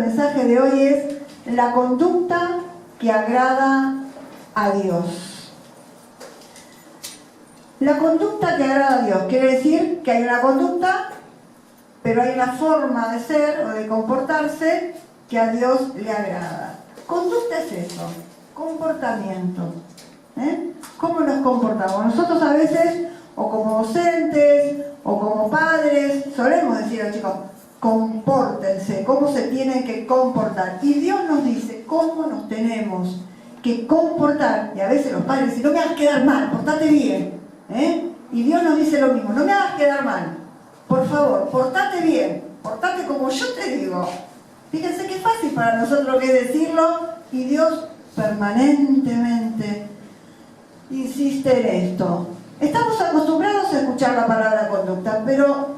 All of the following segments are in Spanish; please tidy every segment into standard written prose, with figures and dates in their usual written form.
mensaje de hoy es la conducta que agrada a Dios. La conducta que agrada a Dios quiere decir que hay una conducta, pero hay una forma de ser o de comportarse que a Dios le agrada. Conducta es eso, comportamiento. ¿Cómo nos comportamos? Nosotros a veces, o como docentes, o como padres, solemos decir a los chicos, compórtense, cómo se tienen que comportar. Y Dios nos dice cómo nos tenemos que comportar. Y a veces los padres dicen, no me hagas quedar mal, portate bien. Y Dios nos dice lo mismo, no me hagas quedar mal. Por favor, portate bien, portate como yo te digo. Fíjense qué fácil para nosotros que es decirlo, y Dios permanentemente insiste en esto. Estamos acostumbrados a escuchar la palabra conducta, pero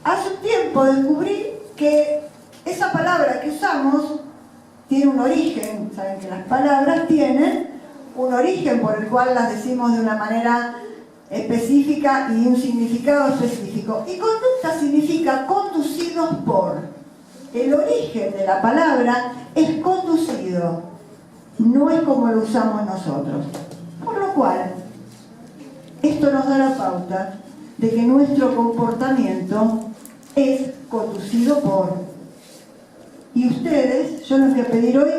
hace un tiempo descubrí que esa palabra que usamos tiene un origen. Saben que las palabras tienen un origen por el cual las decimos de una manera específica y un significado específico. Y conducta significa conducidos por. El origen de la palabra es conducido, no es como lo usamos nosotros. Por lo cual, esto nos da la pauta de que nuestro comportamiento es conducido por. Y ustedes, yo les voy a pedir hoy,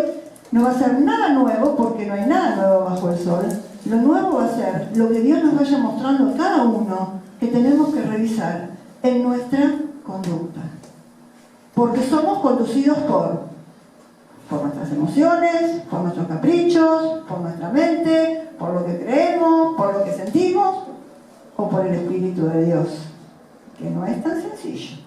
no va a ser nada nuevo, porque no hay nada nuevo bajo el sol. Lo nuevo va a ser lo que Dios nos vaya mostrando a cada uno que tenemos que revisar en nuestra conducta. Porque somos conducidos por nuestras emociones, por nuestros caprichos, por nuestra mente, por lo que creemos, por lo que sentimos, o por el Espíritu de Dios, que no es tan sencillo.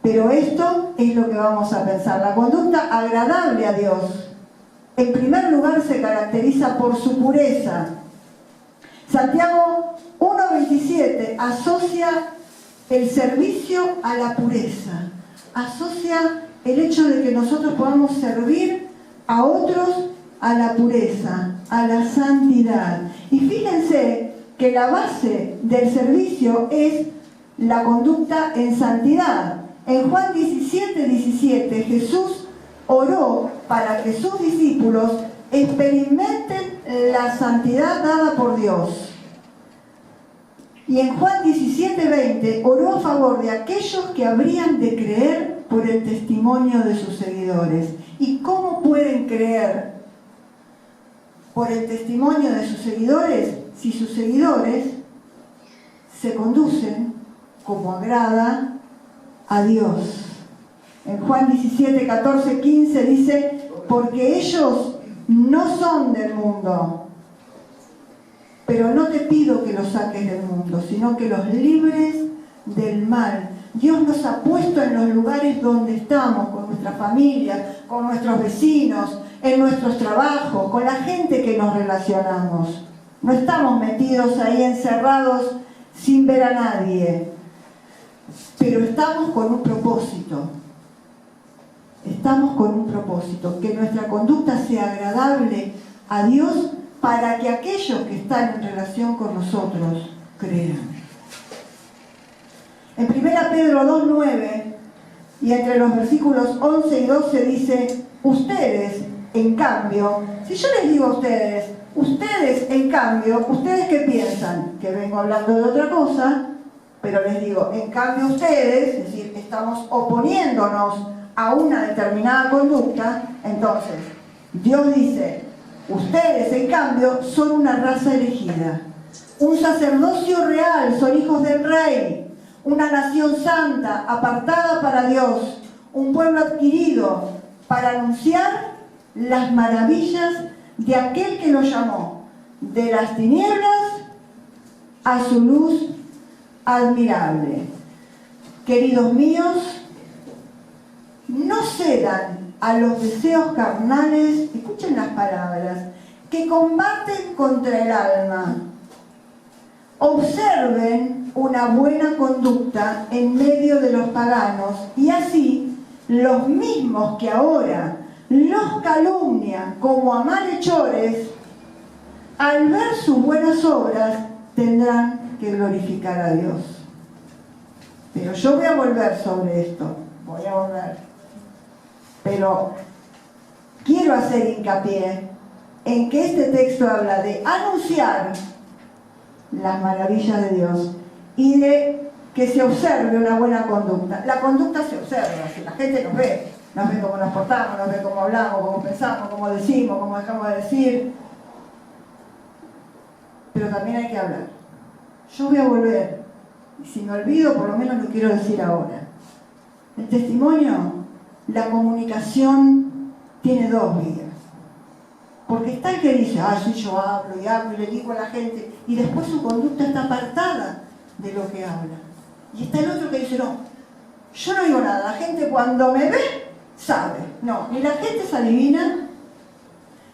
Pero esto es lo que vamos a pensar. La conducta agradable a Dios, en primer lugar, se caracteriza por su pureza. Santiago 1:27 asocia el servicio a la pureza. Asocia el hecho de que nosotros podamos servir a otros a la pureza, a la santidad. Y fíjense que la base del servicio es la conducta en santidad. En Juan 17:17 Jesús oró para que sus discípulos experimenten la santidad dada por Dios. Y en Juan 17:20 oró a favor de aquellos que habrían de creer por el testimonio de sus seguidores. ¿Y cómo pueden creer por el testimonio de sus seguidores? Si sus seguidores se conducen como agrada a Dios. En Juan 17:14-15 dice, porque ellos no son del mundo, pero no te pido que los saques del mundo, sino que los libres del mal. Dios nos ha puesto en los lugares donde estamos, con nuestra familia, con nuestros vecinos, en nuestros trabajos, con la gente que nos relacionamos. No estamos metidos ahí encerrados sin ver a nadie, pero estamos con un propósito. Estamos con un propósito, que nuestra conducta sea agradable a Dios para que aquellos que están en relación con nosotros crean. En 1 Pedro 2:9 y entre los versículos 11 y 12 dice, ustedes, en cambio, si yo les digo a ustedes, en cambio, ¿ustedes qué piensan? Que vengo hablando de otra cosa, pero les digo, en cambio ustedes, es decir, estamos oponiéndonos a una determinada conducta. Entonces, Dios dice, ustedes, en cambio, son una raza elegida, un sacerdocio real, son hijos del Rey, una nación santa, apartada para Dios, un pueblo adquirido para anunciar las maravillas de aquel que los llamó de las tinieblas a su luz admirable. Queridos míos, no cedan a los deseos carnales, escuchen las palabras, que combaten contra el alma. Observen una buena conducta en medio de los paganos, y así los mismos que ahora los calumnian como a malhechores, al ver sus buenas obras tendrán que glorificar a Dios. Pero yo voy a volver sobre esto, voy a volver. pero quiero hacer hincapié en que este texto habla de anunciar las maravillas de Dios y de que se observe una buena conducta. La conducta se observa, si la gente nos ve cómo nos portamos, nos ve cómo hablamos, cómo pensamos, cómo decimos, cómo dejamos de decir. Pero también hay que hablar. Yo voy a volver, y si me olvido, por lo menos lo quiero decir ahora. El testimonio, la comunicación, tiene dos vías. Porque está el que dice, sí, yo hablo y le digo a la gente, y después su conducta está apartada de lo que habla. Y está el otro que dice, no, yo no digo nada, la gente cuando me ve, sabe. No, ni la gente se adivina,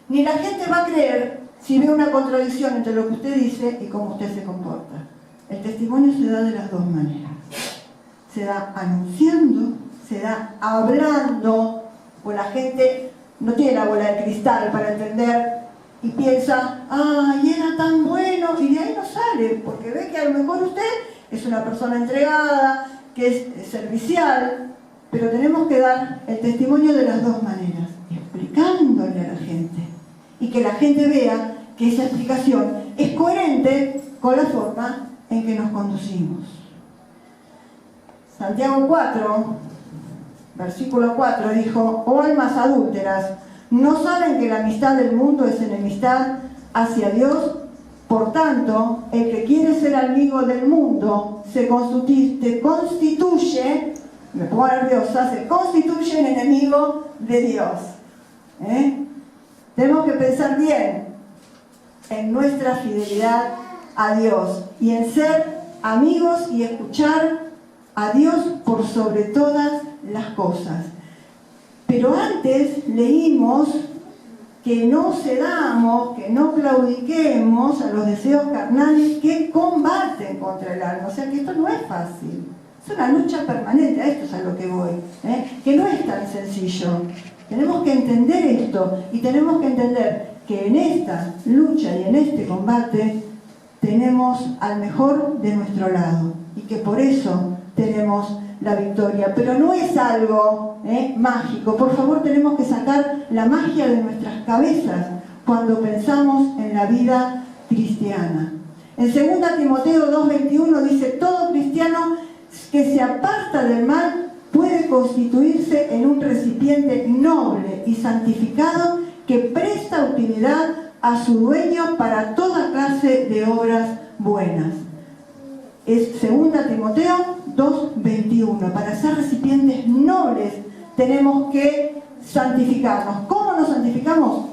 ni la gente va a creer si ve una contradicción entre lo que usted dice y cómo usted se comporta. El testimonio se da de las dos maneras. Se da anunciando, se da hablando, pues la gente no tiene la bola de cristal para entender y piensa, ¡ay, era tan bueno! Y de ahí no sale, porque ve que a lo mejor usted es una persona entregada, que es servicial, pero tenemos que dar el testimonio de las dos maneras, explicándole a la gente y que la gente vea que esa explicación es coherente con la forma en que nos conducimos. Santiago 4, versículo 4 dijo, oh almas adúlteras, ¿no saben que la amistad del mundo es enemistad hacia Dios? Por tanto, el que quiere ser amigo del mundo se constituye, me pongo nerviosa, se constituye en enemigo de Dios. Tenemos que pensar bien en nuestra fidelidad a Dios y en ser amigos y escuchar a Dios por sobre todas las cosas. Pero antes leímos que no cedamos, que no claudiquemos a los deseos carnales que combaten contra el alma. O sea que esto no es fácil, es una lucha permanente, a esto es a lo que voy, que no es tan sencillo. Tenemos que entender esto y tenemos que entender que en esta lucha y en este combate tenemos al mejor de nuestro lado y que por eso tenemos la victoria, pero no es algo mágico. Por favor, tenemos que sacar la magia de nuestras cabezas cuando pensamos en la vida cristiana. En 2 Timoteo 2:21 dice, todo cristiano que se aparta del mal puede constituirse en un recipiente noble y santificado que presta utilidad a su dueño para toda clase de obras buenas. Es 2 Timoteo 2:21. Para ser recipientes nobles tenemos que santificarnos. ¿Cómo nos santificamos?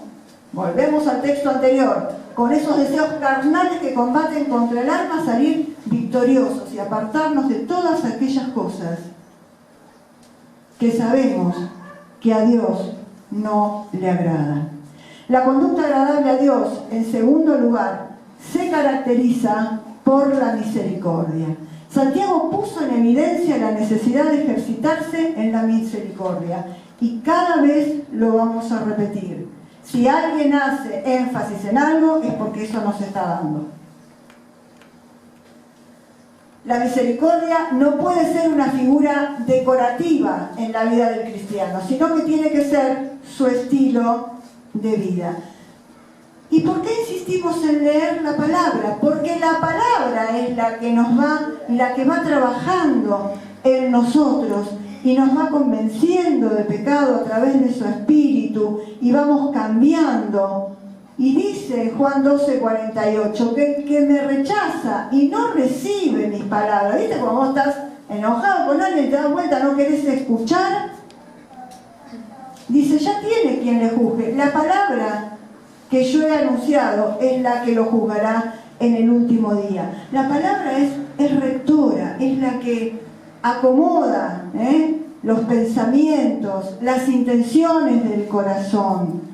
Volvemos al texto anterior. Con esos deseos carnales que combaten contra el alma, salir victoriosos y apartarnos de todas aquellas cosas que sabemos que a Dios no le agrada. La conducta agradable a Dios, en segundo lugar, se caracteriza por la misericordia. Santiago puso en evidencia la necesidad de ejercitarse en la misericordia y cada vez lo vamos a repetir. Si alguien hace énfasis en algo es porque eso nos está dando. La misericordia no puede ser una figura decorativa en la vida del cristiano, sino que tiene que ser su estilo de vida. ¿Y por qué insistimos en leer la palabra? Porque la palabra es la que va trabajando en nosotros y nos va convenciendo de pecado a través de su espíritu y vamos cambiando. Y dice Juan 12:48 que el que me rechaza y no recibe mis palabras, ¿viste? Cuando vos estás enojado con alguien, te das vuelta, no querés escuchar, dice, ya tiene quien le juzgue. La palabra que yo he anunciado es la que lo juzgará en el último día. La palabra es rectora, es la que acomoda los pensamientos, las intenciones del corazón.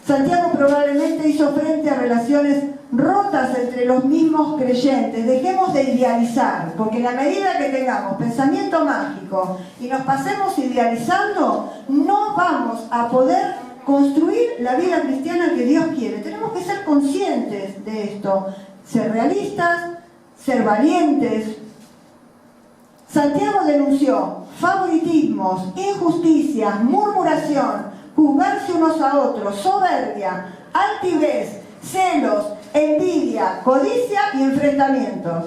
Santiago probablemente hizo frente a relaciones rotas entre los mismos creyentes. Dejemos de idealizar, porque en la medida que tengamos pensamiento mágico y nos pasemos idealizando, no vamos a poder construir la vida cristiana que Dios quiere. Tenemos que ser conscientes de esto, ser realistas, ser valientes, Santiago denunció favoritismos, injusticias, murmuración, juzgarse unos a otros, soberbia, altivez, celos, envidia, codicia y enfrentamientos.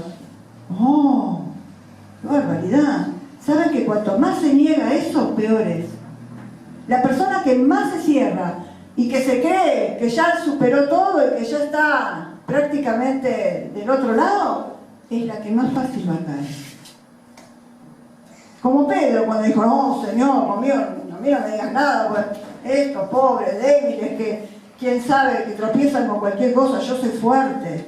¡Oh! ¡Qué barbaridad! ¿Saben que cuanto más se niega eso, peor es? La persona que más se cierra y que se cree que ya superó todo y que ya está prácticamente del otro lado, es la que más fácil va a caer. Como Pedro cuando dijo, no, Señor, conmigo, a mí no me digas nada, pues estos pobres, débiles, que quién sabe, que tropiezan con cualquier cosa, yo soy fuerte.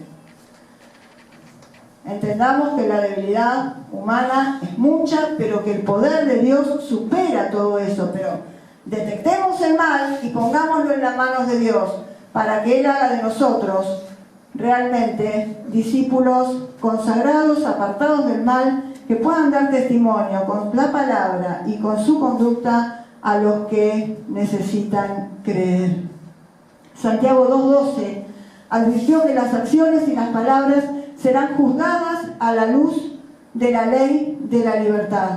Entendamos que la debilidad humana es mucha, pero que el poder de Dios supera todo eso, pero detectemos el mal y pongámoslo en las manos de Dios para que Él haga de nosotros realmente discípulos consagrados, apartados del mal, que puedan dar testimonio con la palabra y con su conducta a los que necesitan creer. Santiago 2:12 advirtió que las acciones y las palabras serán juzgadas a la luz de la ley de la libertad.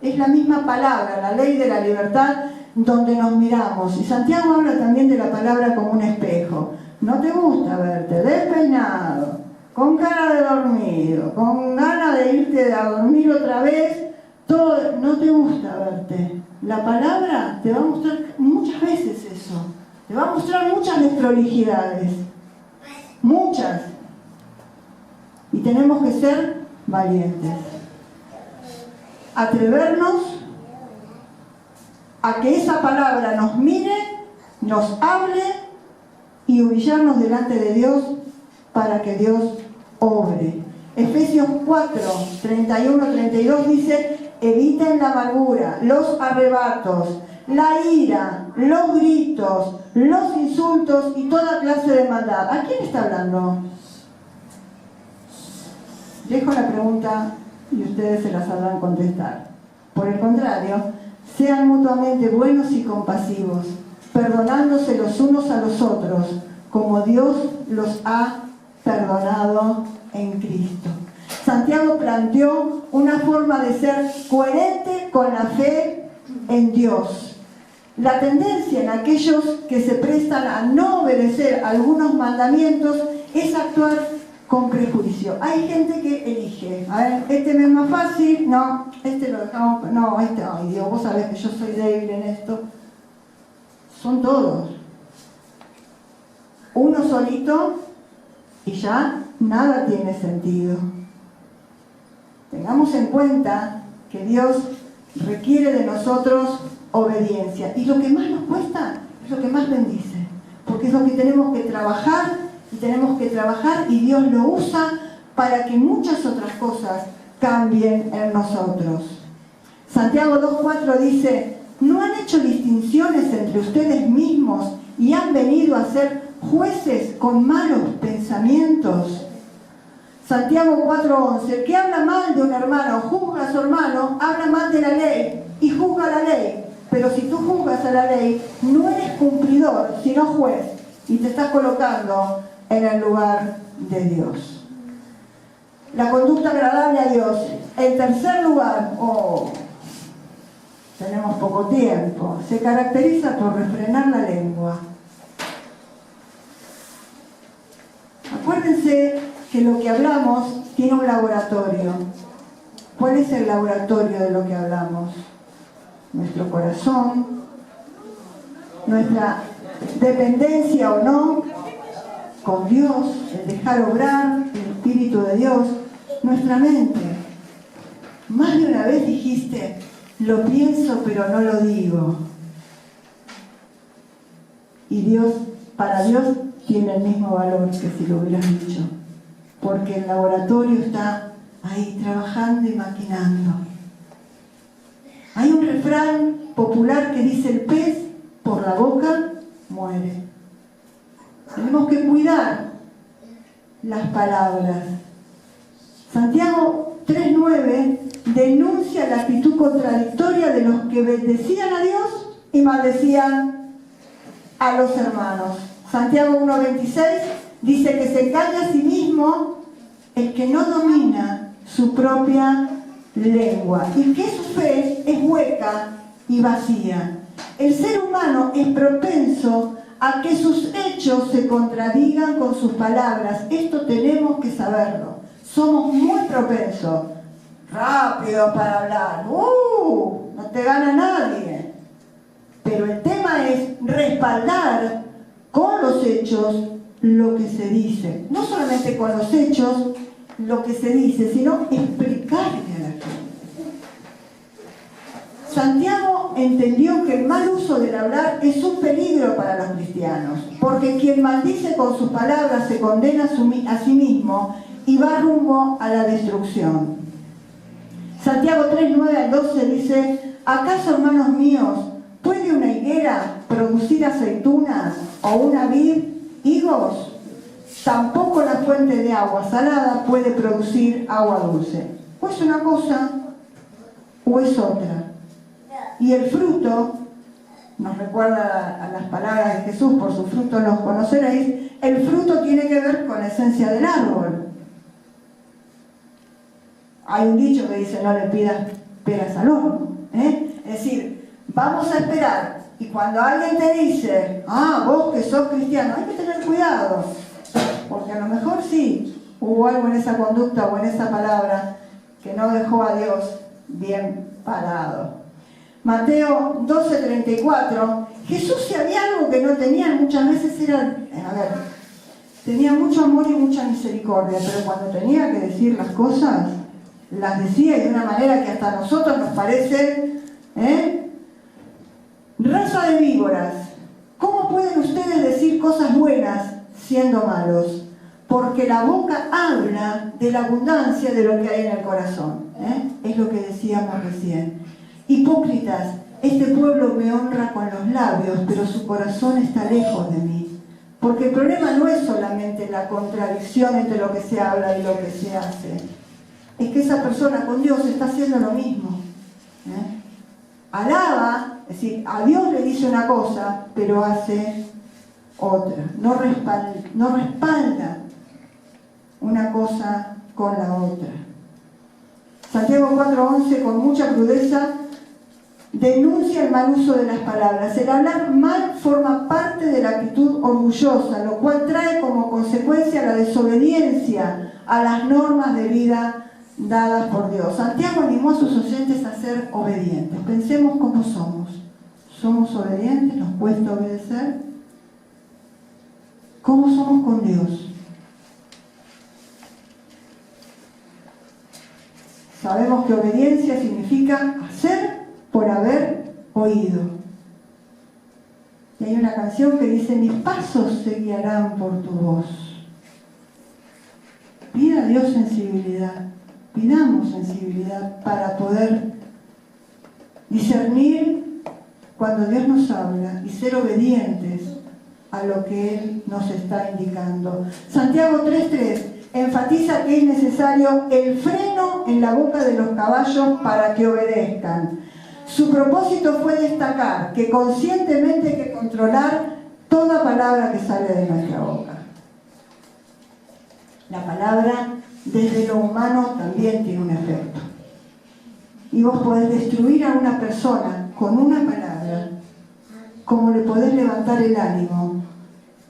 Es la misma palabra, la ley de la libertad, donde nos miramos. Y Santiago habla también de la palabra como un espejo. No te gusta verte despeinado, con cara de dormido, con ganas de irte a dormir otra vez, todo, no te gusta verte. La palabra te va a mostrar muchas veces eso. Te va a mostrar muchas desprolijidades. Muchas. Y tenemos que ser valientes. Atrevernos a que esa palabra nos mire, nos hable y humillarnos delante de Dios para que Dios obre. Efesios 4, 31-32 dice, eviten la amargura, los arrebatos, la ira, los gritos, los insultos y toda clase de maldad. ¿A quién está hablando? Dejo la pregunta y ustedes se la sabrán contestar. Por el contrario, sean mutuamente buenos y compasivos, perdonándose los unos a los otros, como Dios los ha perdonado en Cristo. Santiago planteó una forma de ser coherente con la fe en Dios. La tendencia en aquellos que se prestan a no obedecer algunos mandamientos es actuar con prejuicio. Hay gente que elige, a ver, este me es más fácil, no, este lo dejamos, no, este, ay Dios, vos sabés que yo soy débil en esto. Son todos. Uno solito y ya nada tiene sentido. Tengamos en cuenta que Dios requiere de nosotros obediencia. Y lo que más nos cuesta es lo que más bendice. Porque es lo que tenemos que trabajar y Dios lo usa para que muchas otras cosas cambien en nosotros. Santiago 2:4 dice, ¿no han hecho distinciones entre ustedes mismos y han venido a ser jueces con malos pensamientos? Santiago 4:11, el que habla mal de un hermano, juzga a su hermano, habla mal de la ley y juzga la ley. Pero si tú juzgas a la ley, no eres cumplidor, sino juez, y te estás colocando en el lugar de Dios. La conducta agradable a Dios. En tercer lugar, tenemos poco tiempo, se caracteriza por refrenar la lengua. Acuérdense que lo que hablamos tiene un laboratorio. ¿Cuál es el laboratorio de lo que hablamos? Nuestro corazón, nuestra dependencia o no con Dios, el dejar obrar el Espíritu de Dios, nuestra mente. Más de una vez dijiste, lo pienso pero no lo digo. Y Dios, para Dios, tiene el mismo valor que si lo hubieras dicho. Porque el laboratorio está ahí trabajando y maquinando. Hay un refrán popular que dice, el pez por la boca muere. Tenemos que cuidar las palabras. Santiago 3:9 denuncia la actitud contradictoria de los que bendecían a Dios y maldecían a los hermanos. Santiago 1:26 dice que se engaña a sí mismo el que no domina su propia lengua y que su fe es hueca y vacía. El ser humano es propenso a que sus hechos se contradigan con sus palabras. Esto tenemos que saberlo. Somos muy propensos, rápidos para hablar. No te gana nadie. Pero el tema es respaldar con los hechos lo que se dice. No solamente con los hechos lo que se dice, sino explicarle a la gente. Santiago entendió que el mal uso del hablar es un peligro para los cristianos, porque quien maldice con sus palabras se condena a sí mismo y va rumbo a la destrucción. Santiago 3, 9 al 12 dice: ¿acaso, hermanos míos, puede una higuera producir aceitunas o una vid higos? Tampoco la fuente de agua salada puede producir agua dulce. O es una cosa o es otra. Y el fruto, nos recuerda a las palabras de Jesús: por sus frutos los conoceréis. El fruto tiene que ver con la esencia del árbol. Hay un dicho que dice: no le pidas peras al horno. Es decir, vamos a esperar. Y cuando alguien te dice: vos que sos cristiano, hay que tener cuidado. Porque a lo mejor sí hubo algo en esa conducta o en esa palabra que no dejó a Dios bien parado. Mateo 12:34, Jesús, si había algo que no tenían, muchas veces era, tenía mucho amor y mucha misericordia, pero cuando tenía que decir las cosas, las decía de una manera que hasta a nosotros nos parece, raza de víboras, ¿cómo pueden ustedes decir cosas buenas siendo malos? Porque la boca habla de la abundancia de lo que hay en el corazón. Es lo que decíamos recién. Hipócritas, este pueblo me honra con los labios, pero su corazón está lejos de mí. Porque el problema no es solamente la contradicción entre lo que se habla y lo que se hace. Es que esa persona con Dios está haciendo lo mismo. Alaba, es decir, a Dios le dice una cosa, pero hace otra. No respalda una cosa con la otra. Santiago 4:11, con mucha crudeza, denuncia el mal uso de las palabras. El hablar mal forma parte de la actitud orgullosa, lo cual trae como consecuencia la desobediencia a las normas de vida dadas por Dios. Santiago animó a sus oyentes a ser obedientes. Pensemos cómo somos. ¿Somos obedientes? ¿Nos cuesta obedecer? ¿Cómo somos con Dios? Sabemos que obediencia significa hacer por haber oído. Y hay una canción que dice: mis pasos se guiarán por tu voz. Pida a Dios sensibilidad. Pidamos sensibilidad para poder discernir cuando Dios nos habla y ser obedientes a lo que Él nos está indicando. Santiago 3:3 enfatiza que es necesario el freno en la boca de los caballos para que obedezcan. Su propósito fue destacar que conscientemente hay que controlar toda palabra que sale de nuestra boca. La palabra desde lo humano también tiene un efecto. Y vos podés destruir a una persona con una palabra, como le podés levantar el ánimo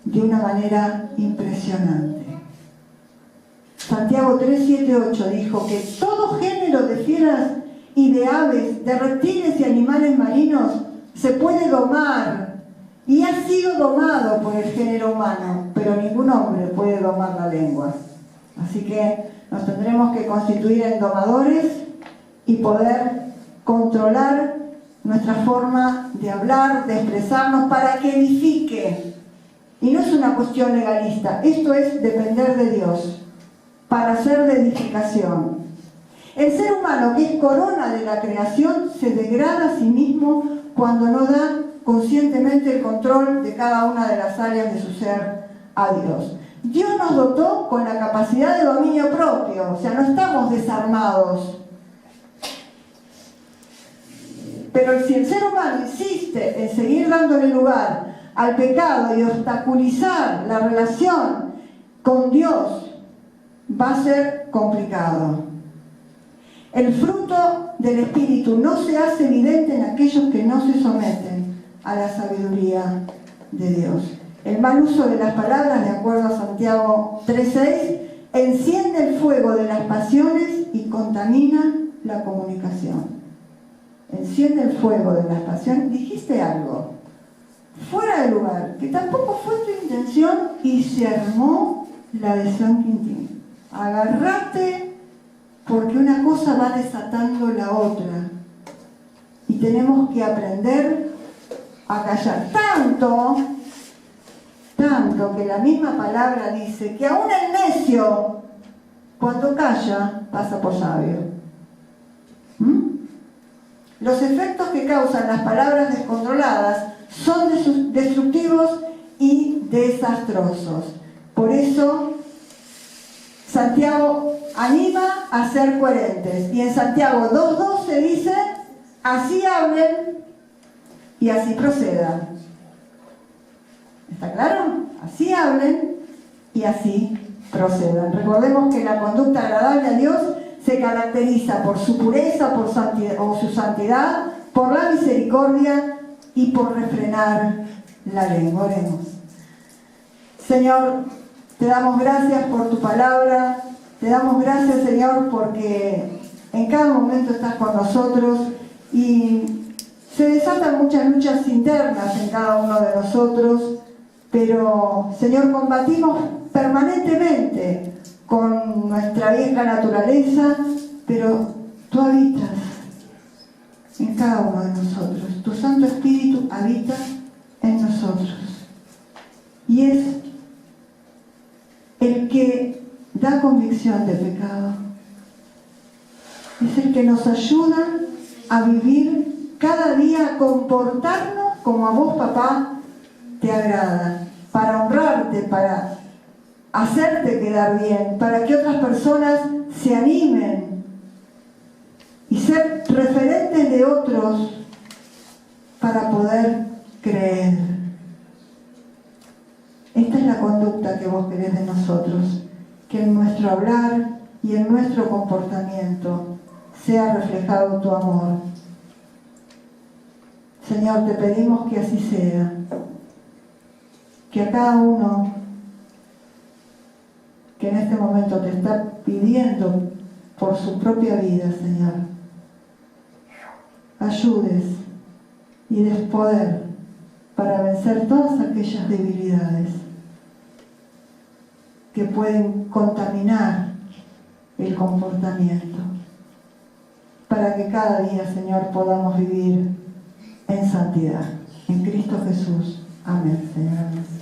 de una manera impresionante. Santiago 3, 7, 8 dijo que todo género de fieras y de aves, de reptiles y animales marinos se puede domar y ha sido domado por el género humano, pero ningún hombre puede domar la lengua. Así que nos tendremos que constituir en domadores y poder controlar nuestra forma de hablar, de expresarnos para que edifique. Y no es una cuestión legalista, esto es depender de Dios para ser de edificación. El ser humano, que es corona de la creación, se degrada a sí mismo cuando no da conscientemente el control de cada una de las áreas de su ser a Dios. Dios nos dotó con la capacidad de dominio propio, o sea, no estamos desarmados. Pero si el ser humano insiste en seguir dándole lugar al pecado y obstaculizar la relación con Dios, va a ser complicado. El fruto del Espíritu no se hace evidente en aquellos que no se someten a la sabiduría de Dios. El mal uso de las palabras, de acuerdo a Santiago 3:6, enciende el fuego de las pasiones y contamina la comunicación. Enciende el fuego de las pasiones. Dijiste algo fuera de lugar, que tampoco fue tu intención, y se armó la de San Quintín. Agarrate, porque una cosa va desatando la otra. Y tenemos que aprender a callar. Tanto que la misma palabra dice que aún el necio, cuando calla, pasa por sabio. Los efectos que causan las palabras descontroladas son destructivos y desastrosos. Por eso, Santiago anima a ser coherentes. Y en Santiago 2:12 dice: así hablen y así procedan. ¿Está claro? Así hablen y así procedan. Recordemos que la conducta agradable a Dios se caracteriza por su pureza, por su santidad, por la misericordia y por refrenar la lengua. Oremos. Señor, te damos gracias por tu palabra, te damos gracias, Señor, porque en cada momento estás con nosotros y se desatan muchas luchas internas en cada uno de nosotros, pero, Señor, combatimos permanentemente con nuestra vieja naturaleza, pero tú habitas en cada uno de nosotros. Tu Santo Espíritu habita en nosotros y es el que da convicción de pecado. Es el que nos ayuda a vivir cada día, a comportarnos como a vos, papá, te agrada, para honrarte, para hacerte quedar bien, para que otras personas se animen y ser referentes de otros para poder creer. Esta es la conducta que vos querés de nosotros, que en nuestro hablar y en nuestro comportamiento sea reflejado tu amor. Señor, te pedimos que así sea, que a cada uno que en este momento te está pidiendo por su propia vida, Señor, ayudes y des poder para vencer todas aquellas debilidades que pueden contaminar el comportamiento, para que cada día, Señor, podamos vivir en santidad. En Cristo Jesús. Amén, Señor. Amén.